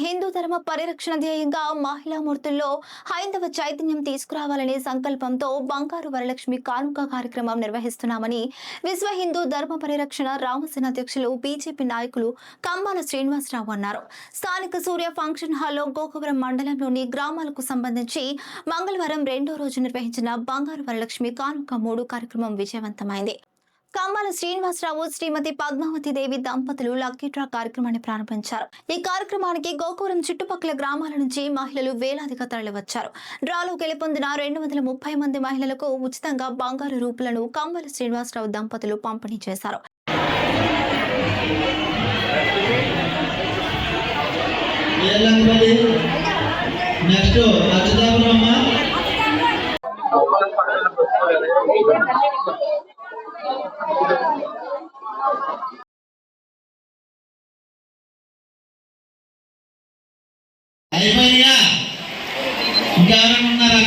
హిందూ ధర్మ పరిరక్షణ ధ్యేయంగా మహిళా మూర్తుల్లో హైందవ చైతన్యం తీసుకురావాలనే సంకల్పంతో బంగారు వరలక్ష్మి కానుక కార్యక్రమం నిర్వహిస్తున్నామని విశ్వ హిందూ ధర్మ పరిరక్షణ రామసేన అధ్యక్షులు బీజేపీ నాయకులు కంబాల శ్రీనివాసరావు అన్నారు. స్థానిక సూర్య ఫంక్షన్ హాల్లో గోకవరం మండలంలోని గ్రామాలకు సంబంధించి మంగళవారం రెండో రోజు నిర్వహించిన బంగారు వరలక్ష్మి కానుక 3 కార్యక్రమం విజయవంతమైంది. కంబాల శ్రీనివాసరావు, శ్రీమతి పద్మావతి దేవి దంపతులు లక్కీ డ్రా కార్యక్రమాన్ని ప్రారంభించారు. ఈ కార్యక్రమానికి గోకవరం చుట్టుపక్కల గ్రామాల నుంచి మహిళలు వేలాదిగా తరలివచ్చారు. డ్రాలో గెలుపొందిన 230 మంది మహిళలకు ఉచితంగా బంగారు రూపులను కంబాల శ్రీనివాసరావు దంపతులు పంపిణీ చేశారు. అయిపోయినా ఇంకెవరైనా ఉన్నారా?